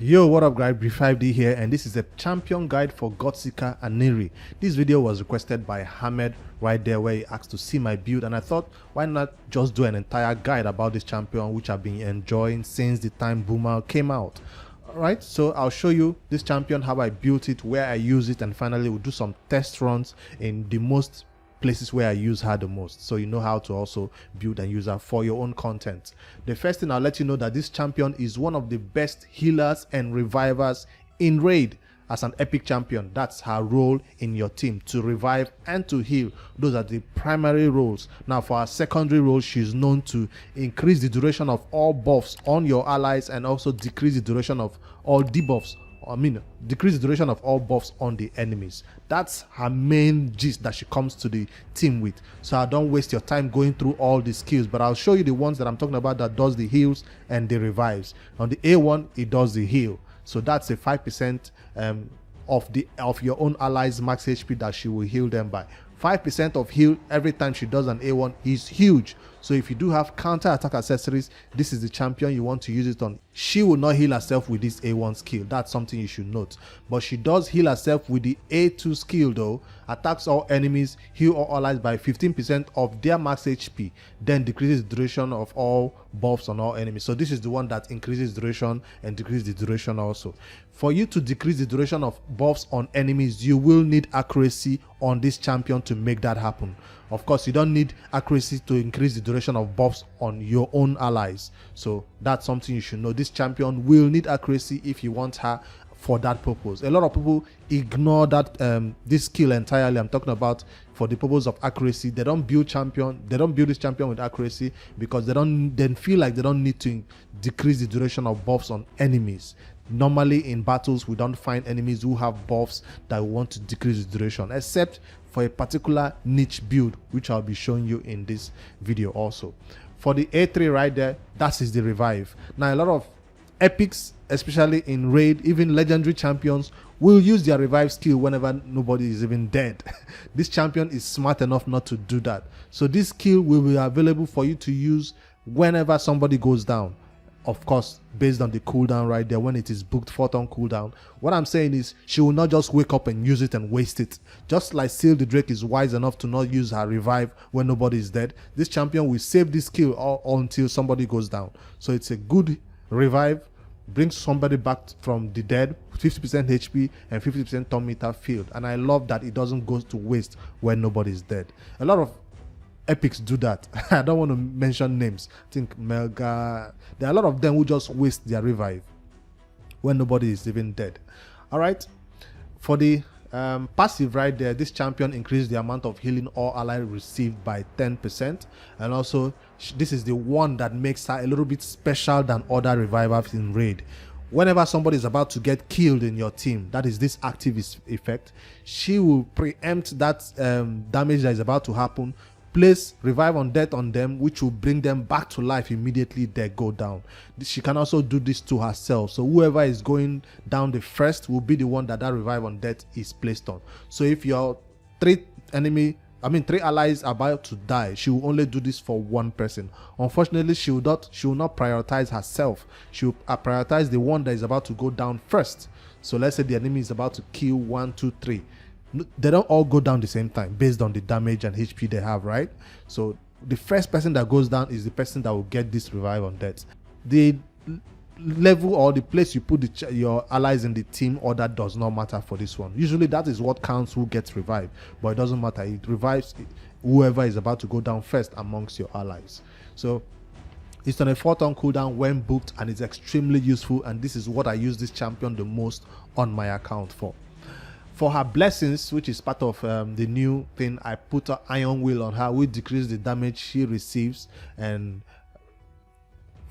Yo, what up guys, B5D here, and this is a champion guide for Godseeker Aniri. This video was requested by Hamed right there, where he asked to see my build, and I thought why not just do an entire guide about this champion which I've been enjoying since the time Bommal came out. Alright, so I'll show you this champion, how I built it, where I use it, and finally we'll do some test runs in the most places where I use her the most, so you know how to also build and use her for your own content. The first thing, I'll let you know that this champion is one of the best healers and revivers in raid. As an epic champion, that's her role in your team, to revive and to heal. Those are the primary roles. Now for her secondary role, she's known to increase the duration of all buffs on your allies and also decrease the duration of all debuffs. Decrease the duration of all buffs on the enemies. That's her main gist that she comes to the team with. So I don't waste your time going through all the skills, but I'll show you the ones that I'm talking about that does the heals and the revives. On the A1, it does the heal. So that's a 5% of your own allies max HP that she will heal them by. 5% of heal every time she does an A1 is huge. So if you do have counter attack accessories, this is the champion you want to use it on. She will not heal herself with this A1 skill. That's something you should note. But she does heal herself with the A2 skill though. Attacks all enemies, heal all allies by 15% of their max HP, then decreases the duration of all buffs on all enemies. So this is the one that increases duration and decreases the duration also. For you to decrease the duration of buffs on enemies, you will need accuracy on this champion to make that happen. Of course, you don't need accuracy to increase the duration of buffs on your own allies. So that's something you should know. This champion will need accuracy if you want her for that purpose. A lot of people ignore that this skill entirely. I'm talking about for the purpose of accuracy. They don't build this champion with accuracy because they feel like they don't need to decrease the duration of buffs on enemies. Normally in battles, we don't find enemies who have buffs that want to decrease the duration, except for a particular niche build, which I'll be showing you in this video also. For the A3 right there, that is the revive. Now a lot of epics, especially in raid, even legendary champions, will use their revive skill whenever nobody is even dead. This champion is smart enough not to do that. So this skill will be available for you to use whenever somebody goes down. Of course, based on the cooldown right there, when it is booked 4-turn cooldown. What I'm saying is, she will not just wake up and use it and waste it. Just like Seal the Drake is wise enough to not use her revive when nobody is dead, this champion will save this skill all until somebody goes down. So it's a good revive, brings somebody back from the dead, 50% HP and 50% turn meter field. And I love that it doesn't go to waste when nobody is dead. A lot of epics do that. I don't want to mention names. I think Melga, there are a lot of them who just waste their revive when nobody is even dead. All right, for the passive right there, this champion increased the amount of healing all allies received by 10%, and also this is the one that makes her a little bit special than other revivers in raid. Whenever somebody is about to get killed in your team, that is this active effect, she will preempt that damage that is about to happen, place revive on death on them, which will bring them back to life immediately they go down. She can also do this to herself, so whoever is going down the first will be the one that revive on death is placed on. So if your three allies are about to die, she will only do this for one person. Unfortunately, she will not prioritize herself. She will prioritize the one that is about to go down first. So let's say the enemy is about to kill 1, 2, 3. They don't all go down the same time based on the damage and HP they have, right? So the first person that goes down is the person that will get this revive on death. The level or the place you put your allies in the team order does not matter for this one. Usually that is what counts who gets revived, but it doesn't matter. It revives whoever is about to go down first amongst your allies. So it's on a 4-turn cooldown when booked, and it's extremely useful, and this is what I use this champion the most on my account for. For her blessings, which is part of the new thing, I put an iron will on her, which decreases the damage she receives and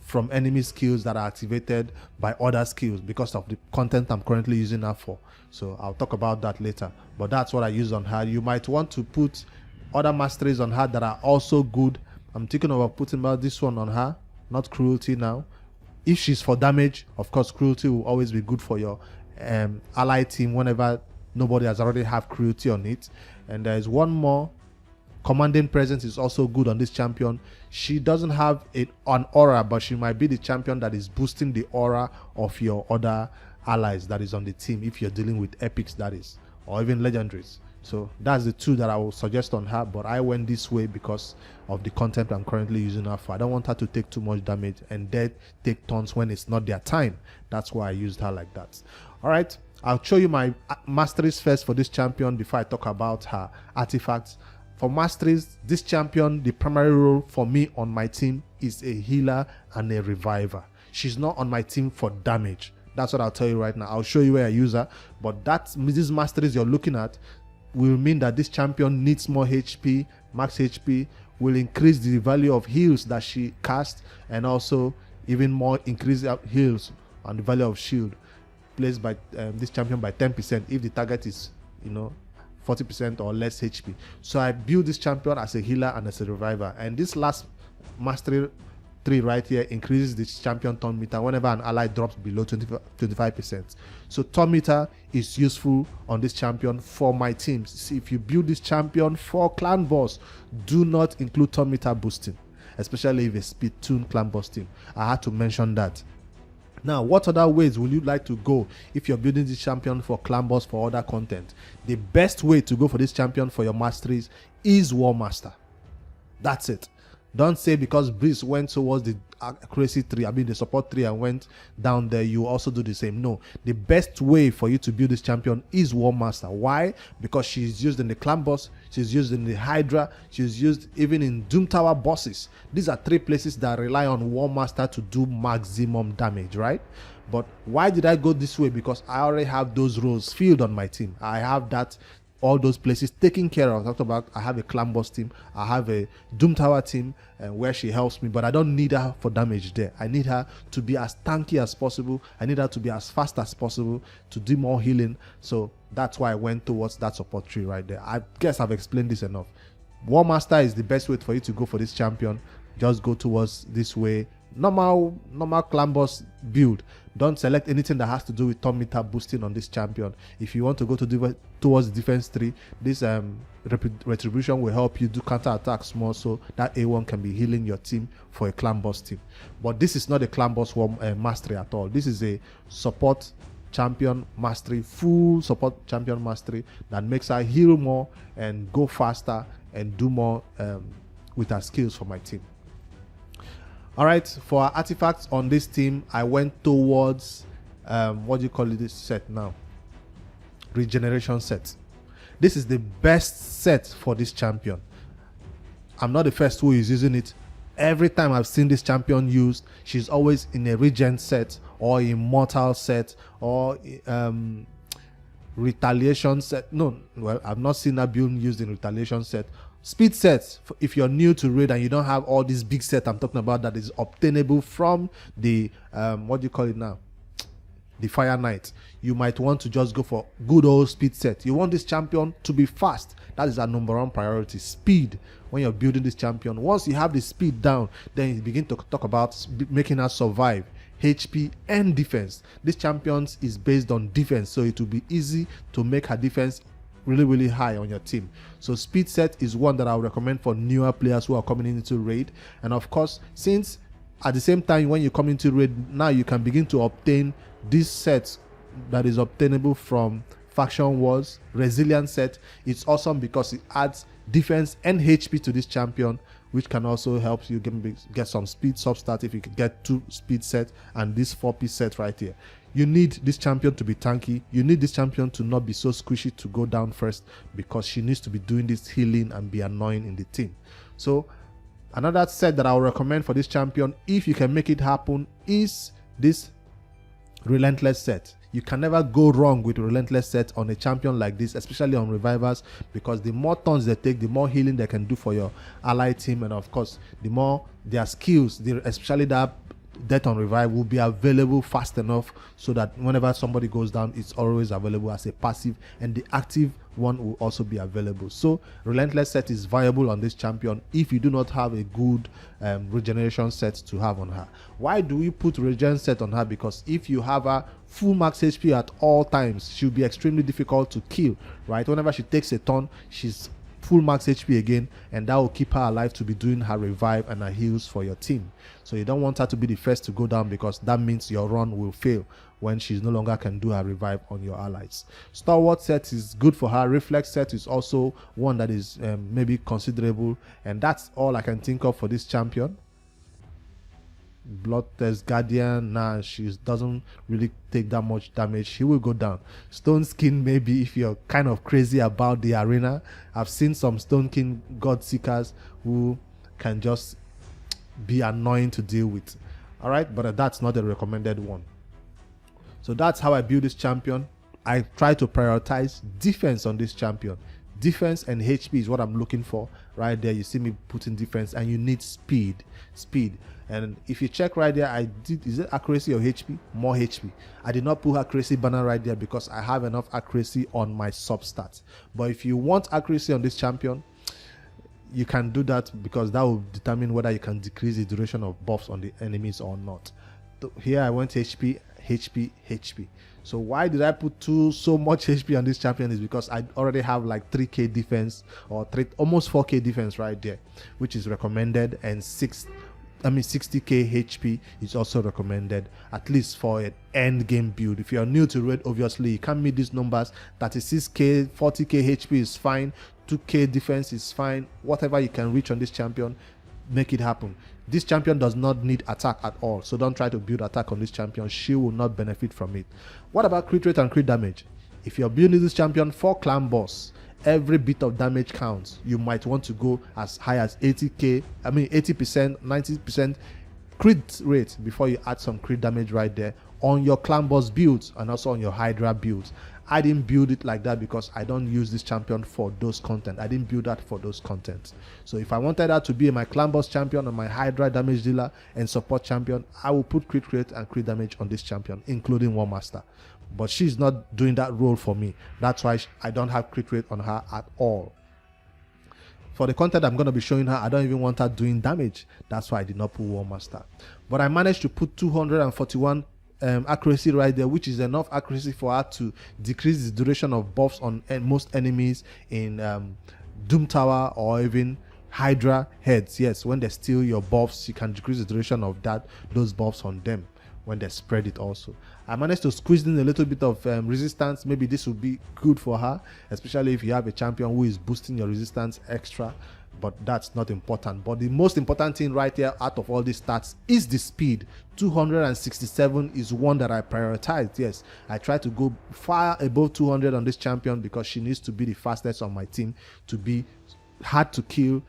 from enemy skills that are activated by other skills because of the content I'm currently using her for. So I'll talk about that later, but that's what I use on her. You might want to put other masteries on her that are also good. I'm thinking about putting about this one on her, not cruelty now. If she's for damage, of course cruelty will always be good for your ally team whenever nobody has already have cruelty on it. And there is one more Commanding presence is also good on this champion. She doesn't have an aura, but she might be the champion that is boosting the aura of your other allies that is on the team, if you're dealing with epics, that is, or even legendaries. So that's the two that I will suggest on her, but I went this way because of the content I'm currently using her for. I don't want her to take too much damage and then take turns when it's not their time. That's why I used her like that. All right, I'll show you my masteries first for this champion before I talk about her artifacts. For masteries, this champion, the primary role for me on my team is a healer and a reviver. She's not on my team for damage. That's what I'll tell you right now. I'll show you where I use her, but these masteries you're looking at will mean that this champion needs more HP, max HP, will increase the value of heals that she casts, and also even more increase heals and the value of shield placed by this champion by 10% if the target is, 40% or less HP. So I build this champion as a healer and as a reviver, and this last mastery 3 right here increases this champion turn meter whenever an ally drops below 25%. So turn meter is useful on this champion for my teams. See, if you build this champion for Clan Boss, do not include turn meter boosting, especially if a speed tune Clan Boss team. I had to mention that. Now, what other ways will you like to go if you're building this champion for Clan Boss for other content? The best way to go for this champion for your masteries is War Master. That's it. Don't say because Breeze went towards the accuracy 3, the support 3 and went down there, you also do the same. No, the best way for you to build this champion is War Master. Why? Because she's used in the Clan Boss, she's used in the Hydra, she's used even in Doom Tower bosses. These are 3 places that rely on War Master to do maximum damage, right? But why did I go this way? Because I already have those roles filled on my team. I have all those places taken care of. I talked about I have a Clan Boss team, I have a Doom Tower team where she helps me, but I don't need her for damage there. I need her to be as tanky as possible. I need her to be as fast as possible to do more healing. So that's why I went towards that support tree right there. I guess I've explained this enough. War Master is the best way for you to go for this champion. Just go towards this way. Normal Clan Boss build. Don't select anything that has to do with turn meter boosting on this champion. If you want to go towards defense 3, this retribution will help you do counter attacks more, so that A1 can be healing your team for a Clan Boss team. But this is not a Clan Boss mastery at all. This is a support champion mastery, full support champion mastery that makes her heal more and go faster and do more with her skills for my team. All right, for our artifacts on this team, I went towards what do you call it, this set now? Regeneration set. This is the best set for this champion. I'm not the first who is using it. Every time I've seen this champion used, she's always in a regen set or immortal set or retaliation set. No, well, I've not seen her being used in retaliation set. Speed sets, if you're new to raid and you don't have all these big sets I'm talking about that is obtainable from the what do you call it now, the Fire Knight, you might want to just go for good old speed set. You want this champion to be fast. That is our #1 priority, speed. When you're building this champion, once you have the speed down, then you begin to talk about making her survive, HP and defense. This champion is based on defense, so it will be easy to make her defense really high on your team. So speed set is one that I would recommend for newer players who are coming into raid. And of course, since at the same time when you come into raid, now you can begin to obtain this set that is obtainable from Faction Wars Resilient set. It's awesome because it adds defense and HP to this champion, which can also help you get some speed substat if you can get 2 speed set and this 4-piece set right here. You need this champion to be tanky. You need this champion to not be so squishy to go down first, because she needs to be doing this healing and be annoying in the team. So another set that I would recommend for this champion, if you can make it happen, is this Relentless set. You can never go wrong with Relentless set on a champion like this, especially on revivers, because the more turns they take, the more healing they can do for your ally team, and of course the more their skills, especially that death on revive, will be available fast enough so that whenever somebody goes down, it's always available as a passive, and the active one will also be available. So Relentless set is viable on this champion if you do not have a good regeneration set to have on her. Why do we put regen set on her? Because if you have her full max HP at all times, she'll be extremely difficult to kill, right? Whenever she takes a turn, she's full max HP again, and that will keep her alive to be doing her revive and her heals for your team. So you don't want her to be the first to go down, because that means your run will fail when she no longer can do her revive on your allies. Stalwart set is good for her. Reflex set is also one that is maybe considerable, and that's all I can think of for this champion. Bloodthirst Guardian, nah, she doesn't really take that much damage. She will go down. Stone Skin, maybe if you're kind of crazy about the arena. I've seen some Stone Skin Godseekers who can just be annoying to deal with. All right, but that's not a recommended one. So that's how I build this champion. I try to prioritize defense on this champion. Defense and HP is what I'm looking for. Right there, you see me putting defense, and you need speed. And if you check right there, I did, is it accuracy or HP? More HP. I did not put accuracy banner right there because I have enough accuracy on my substats. But if you want accuracy on this champion, you can do that, because that will determine whether you can decrease the duration of buffs on the enemies or not. So here I went HP. So why did I put so much HP on this champion is because I already have like 3k defense, or almost 4k defense right there, which is recommended, and 60k HP is also recommended, at least for an end game build. If you're new to raid, obviously you can't meet these numbers. 36k, 40k HP is fine, 2k defense is fine. Whatever you can reach on this champion, make it happen. This champion does not need attack at all, so don't try to build attack on this champion. She will not benefit from it. What about crit rate and crit damage? If you're building this champion for Clan Boss, every bit of damage counts. You might want to go as high as 80%, 90% crit rate before you add some crit damage right there on your Clan Boss builds and also on your Hydra builds. I didn't build it like that because I don't use this champion for those content. I didn't build that for those contents. So if I wanted that to be my Clan Boss champion and my Hydra damage dealer and support champion, I will put crit rate and crit damage on this champion, including War Master. But she's not doing that role for me. That's why I don't have crit rate on her at all. For the content I'm going to be showing her, I don't even want her doing damage. That's why I did not put War Master. But I managed to put 241 accuracy right there, which is enough accuracy for her to decrease the duration of buffs on most enemies in Doom Tower or even Hydra heads. Yes, when they steal your buffs, you can decrease the duration of those buffs on them when they spread it also. I managed to squeeze in a little bit of resistance. Maybe this would be good for her, especially if you have a champion who is boosting your resistance extra. But that's not important. But the most important thing right here out of all these stats is the speed. 267 is one that I prioritized. Yes, I try to go far above 200 on this champion because she needs to be the fastest on my team, to be hard to kill,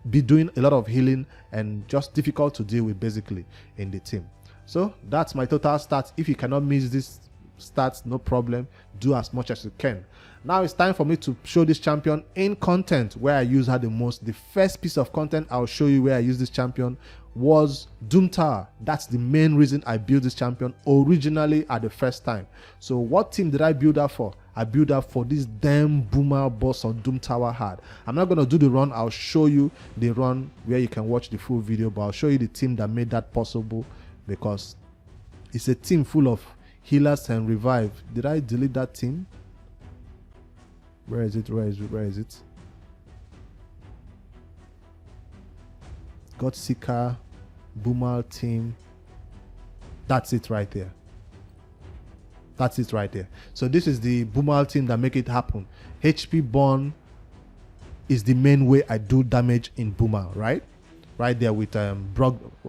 be doing a lot of healing, and just difficult to deal with basically in the team. So that's my total stats. If you cannot miss this stats, no problem, do as much as you can. Now it's time for me to show this champion in content where I use her the most. The first piece of content I'll show you where I use this champion was Doom Tower. That's the main reason I built this champion originally at the first time. So what team did I build her for? I built her for this damn Bommal boss on Doom Tower hard. I'm not going to do the run. I'll show you the run where you can watch the full video, but I'll show you the team that made that possible, because it's a team full of healers and revive. Did I delete that team? Where is it? Godseeker, Bommal team. That's it right there. So this is the Bommal team that make it happen. HP burn is the main way I do damage in Bommal, right? Right there with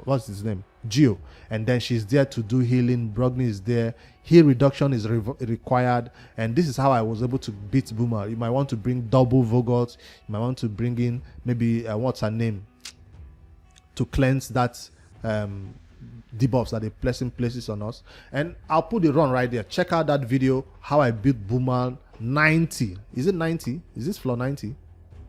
what's his name? Geo. And then she's there to do healing. Brogni is there. Heal reduction is required. And this is how I was able to beat Bommal. You might want to bring double vogots. You might want to bring in maybe what's her name, to cleanse that debuffs that the blessing places on us. And I'll put the run right there. Check out that video how I beat Bommal 90. Is it 90? Is this floor 90?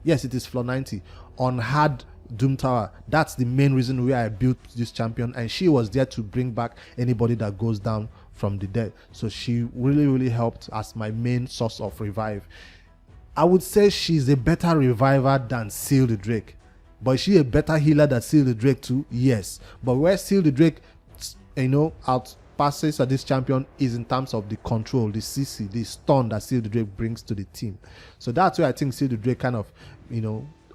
Yes, it is floor 90 on hard Doom Tower. That's the main reason why I built this champion, and she was there to bring back anybody that goes down from the dead. So she really helped as my main source of revive. I would say she's a better reviver than Seal the Drake. But is she a better healer than Seal the Drake too? Yes. But where Seal the Drake, surpasses this champion is in terms of the control, the CC, the stun that Seal the Drake brings to the team. So that's where I think Seal the Drake kind of,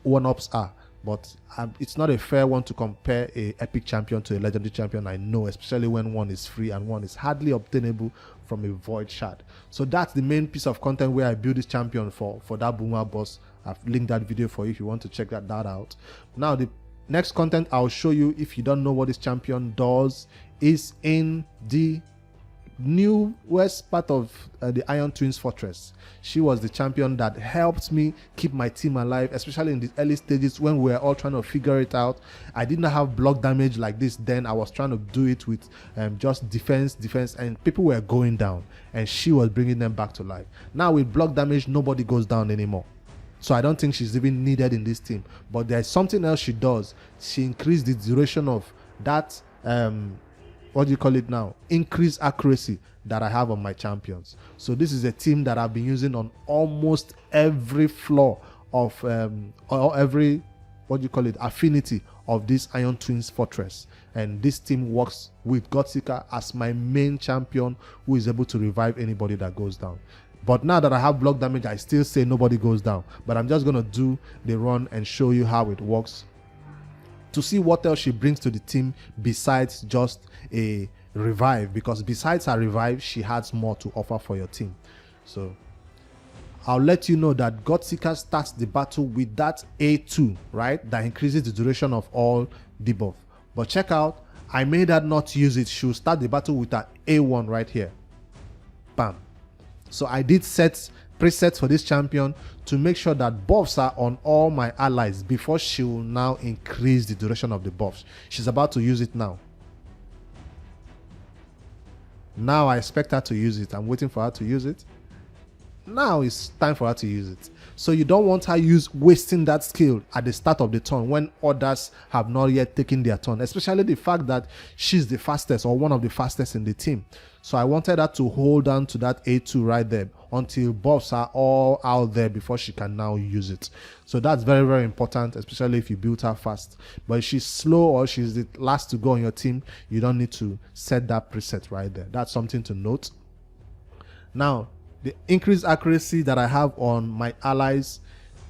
one-ups are. But it's not a fair one to compare a epic champion to a legendary champion, I know, especially when one is free and one is hardly obtainable from a void shard. So that's the main piece of content where I build this champion for that Bommal boss. I've linked that video for you if you want to check that out. Now the next content I'll show you, if you don't know what this champion does, is in the newest part of the Iron Twins fortress. She was the champion that helped me keep my team alive, especially in the early stages when we were all trying to figure it out. I did not have block damage like this then. I was trying to do it with just defense, and people were going down, and she was bringing them back to life. Now with block damage, nobody goes down anymore. So I don't think she's even needed in this team. But there's something else she does. She increased the duration of that what do you call it now, increased accuracy that I have on my champions. So this is a team that I've been using on almost every floor of or every, what do you call it, affinity of this Iron Twins fortress. And this team works with Godseeker as my main champion, who is able to revive anybody that goes down. But now that I have block damage, I still say nobody goes down. But I'm just going to do the run and show you how it works, to see what else she brings to the team besides just a revive, because besides her revive, she has more to offer for your team. So I'll let you know that Godseeker starts the battle with that A2, right, that increases the duration of all debuff. But check out, I made her not use it. She'll start the battle with that A1 right here. Bam. So I did set presets for this champion to make sure that buffs are on all my allies before she will now increase the duration of the buffs. She's about to use it now. Now I expect her to use it. I'm waiting for her to use it. Now it's time for her to use it. So you don't want her wasting that skill at the start of the turn when others have not yet taken their turn, especially the fact that she's the fastest or one of the fastest in the team. So I wanted her to hold on to that A2 right there until buffs are all out there before she can now use it. So that's very, very important, especially if you build her fast. But if she's slow or she's the last to go on your team, you don't need to set that preset right there. That's something to note. Now, the increased accuracy that I have on my allies,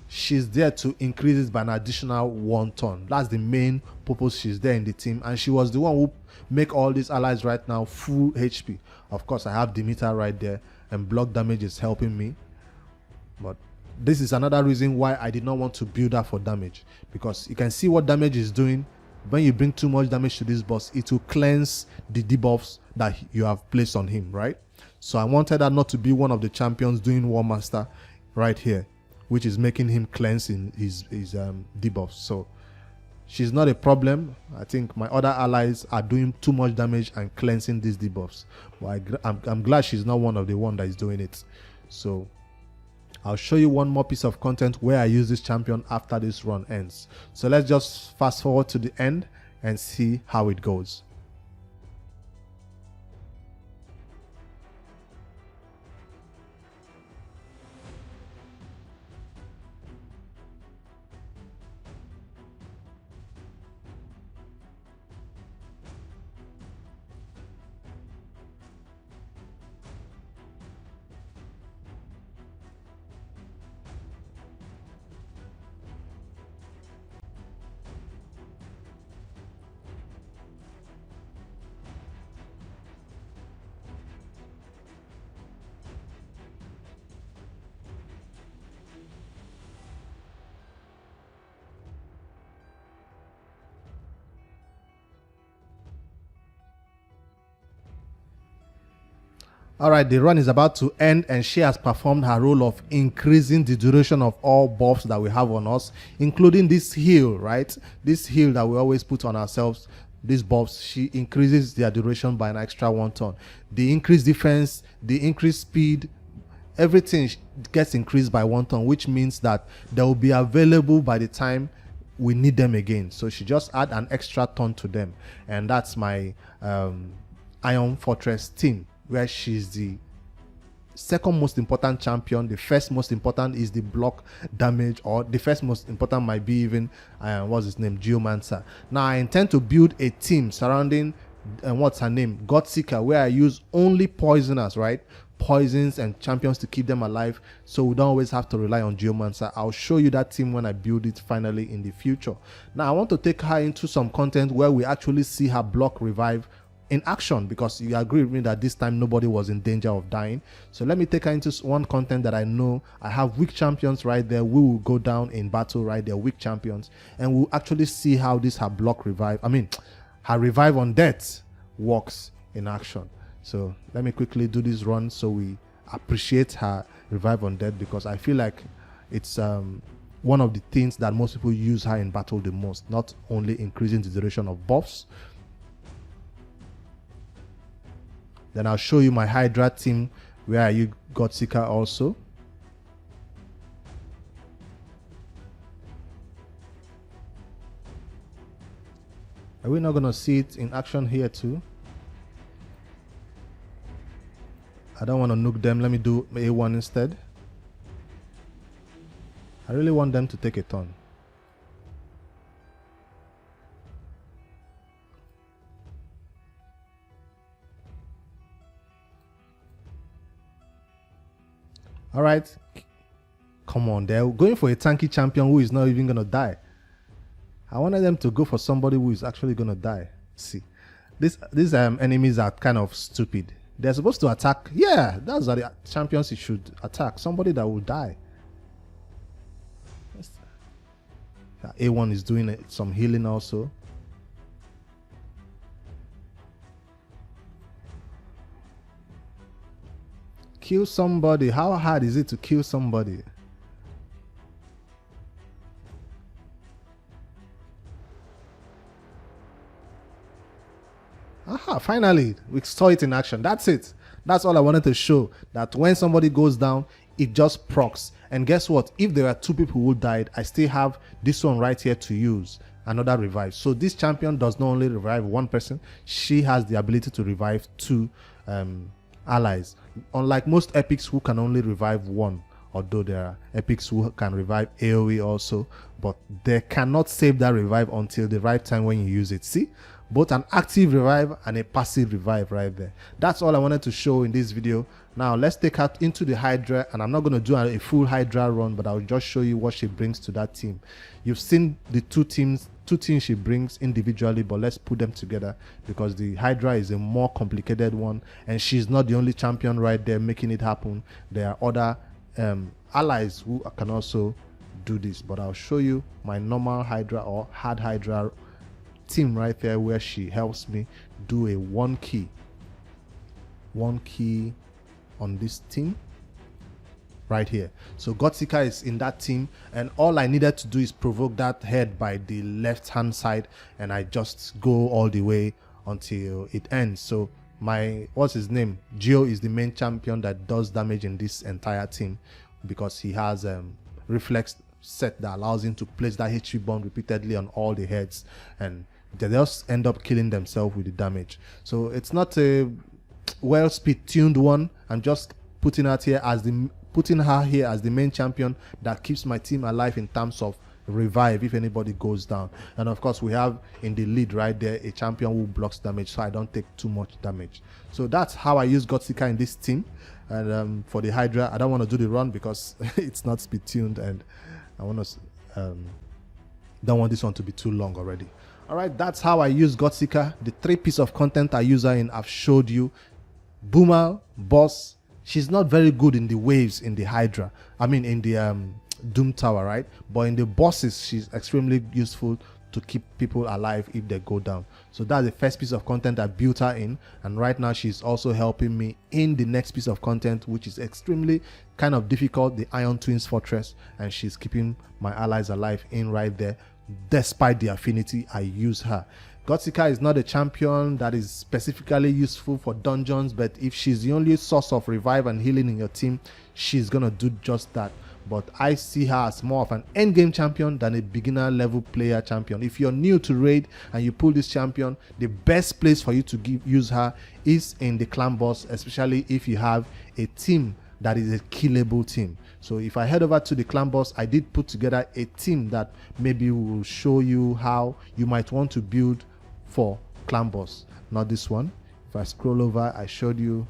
she's there to increase it by an additional 1 turn. That's the main purpose she's there in the team. And she was the one who make all these allies right now full HP. Of course, I have Demeter right there, and block damage is helping me. But this is another reason why I did not want to build her for damage, because you can see what damage is doing. When you bring too much damage to this boss, it will cleanse the debuffs that you have placed on him, right? So I wanted her not to be one of the champions doing War Master right here, which is making him cleanse in his debuffs. So she's not a problem. I think my other allies are doing too much damage and cleansing these debuffs. But I'm glad she's not one of the one that is doing it. So I'll show you one more piece of content where I use this champion after this run ends. So let's just fast forward to the end and see how it goes. Alright, the run is about to end and she has performed her role of increasing the duration of all buffs that we have on us, including this heal, right? This heal that we always put on ourselves, these buffs, she increases their duration by an extra 1 turn. The increased defense, the increased speed, everything gets increased by 1 turn, which means that they will be available by the time we need them again. So she just add an extra turn to them, and that's my Iron Fortress team, where she's the second most important champion. The first most important is the block damage, or the first most important might be even what's his name, Geomancer. Now I intend to build a team surrounding and what's her name, Godseeker, where I use only poisoners, right? Poisons and champions to keep them alive, so we don't always have to rely on Geomancer. I'll show you that team when I build it finally in the future. Now I want to take her into some content where we actually see her block revive in action, because you agree with me that this time nobody was in danger of dying. So let me take her into one content that I know I have weak champions right there. We will go down in battle right there, weak champions, and we'll actually see how this her block revive, her revive on death works in action. So let me quickly do this run so we appreciate her revive on death, because I feel like it's one of the things that most people use her in battle the most, not only increasing the duration of buffs. Then I'll show you my Hydra team where I use Godseeker also. Are we not going to see it in action here too? I don't want to nuke them. Let me do A1 instead. I really want them to take a turn. All right, come on, they're going for a tanky champion who is not even gonna die. I wanted them to go for somebody who is actually gonna die. See, these enemies are kind of stupid. They're supposed to attack. Yeah, that's what the champions should attack. Somebody that will die. A1 is doing some healing also. Kill somebody. How hard is it to kill somebody? Aha, finally, we saw it in action. That's it. That's all I wanted to show, that when somebody goes down, it just procs. And guess what? If there are two people who died, I still have this one right here to use, another revive. So this champion does not only revive one person, she has the ability to revive two allies, unlike most epics who can only revive one, although there are epics who can revive AoE also, but they cannot save that revive until the right time when you use it. See, both an active revive and a passive revive right there. That's all I wanted to show in this video. Now let's take her into the Hydra, and I'm not going to do a full Hydra run, but I'll just show you what she brings to that team. You've seen the two teams she brings individually, but let's put them together because the Hydra is a more complicated one, and she's not the only champion right there making it happen. There are other allies who can also do this, but I'll show you my normal Hydra or hard Hydra team right there, where she helps me do a one key on this team right here. So Godseeker is in that team, and all I needed to do is provoke that head by the left hand side, and I just go all the way until it ends. So my, what's his name, Geo, is the main champion that does damage in this entire team, because he has reflex set that allows him to place that HP bomb repeatedly on all the heads, and they just end up killing themselves with the damage. So it's not a well speed tuned one. I'm just putting her here as the main champion that keeps my team alive in terms of revive if anybody goes down. And of course, we have in the lead right there a champion who blocks damage, so I don't take too much damage. So that's how I use Godseeker in this team. And for the Hydra, I don't want to do the run because it's not speed tuned, and I want to don't want this one to be too long already. All right, that's how I use Godseeker. The 3 pieces of content I use her in, I've showed you. Bommal, boss. She's not very good in the waves in the Hydra. I mean, in the Doom Tower, right? But in the bosses, she's extremely useful to keep people alive if they go down. So that's the first piece of content I built her in, and right now she's also helping me in the next piece of content, which is extremely kind of difficult, the Iron Twins Fortress, and she's keeping my allies alive in right there. Despite the affinity, I use her. Godseeker is not a champion that is specifically useful for dungeons, but if she's the only source of revive and healing in your team, she's gonna do just that. But I see her as more of an endgame champion than a beginner level player champion. If you're new to raid and you pull this champion, the best place for you to use her is in the clan boss, especially if you have a team that is a killable team. So if I head over to the clan boss, I did put together a team that maybe will show you how you might want to build for clan boss. not this one. If I scroll over, I showed you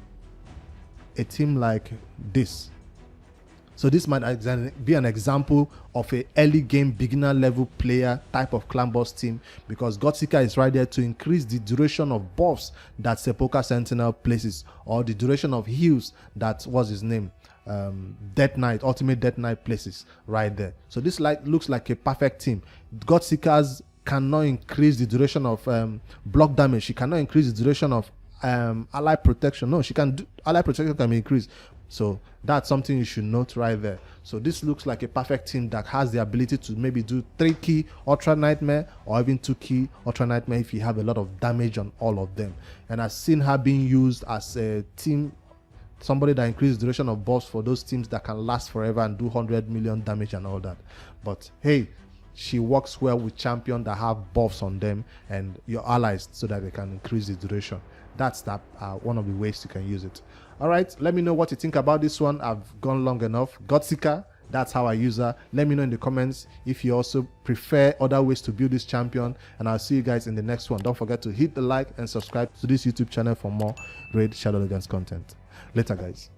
a team like this. So this might be an example of a early game beginner level player type of clan boss team, because Godseeker is right there to increase the duration of buffs that Sepulchre Sentinel places, or the duration of heals that was his name, Death Knight, Ultimate Death Knight places right there. So this looks like a perfect team. Godseekers cannot increase the duration of block damage. She cannot increase the duration of ally protection. No, she can do ally protection, can be increased. So that's something you should note right there. So this looks like a perfect team that has the ability to maybe do 3-key Ultra Nightmare, or even 2-key Ultra Nightmare if you have a lot of damage on all of them. And I've seen her being used as a team, somebody that increases duration of buffs for those teams that can last forever and do 100 million damage and all that. But hey, she works well with champions that have buffs on them and your allies, so that they can increase the duration. That's one of the ways you can use it. All right, let me know what you think about this one. I've gone long enough. Godseeker, that's how I use her. Let me know in the comments if you also prefer other ways to build this champion, and I'll see you guys in the next one. Don't forget to hit the like and subscribe to this YouTube channel for more Raid Shadow Legends content. Later, guys.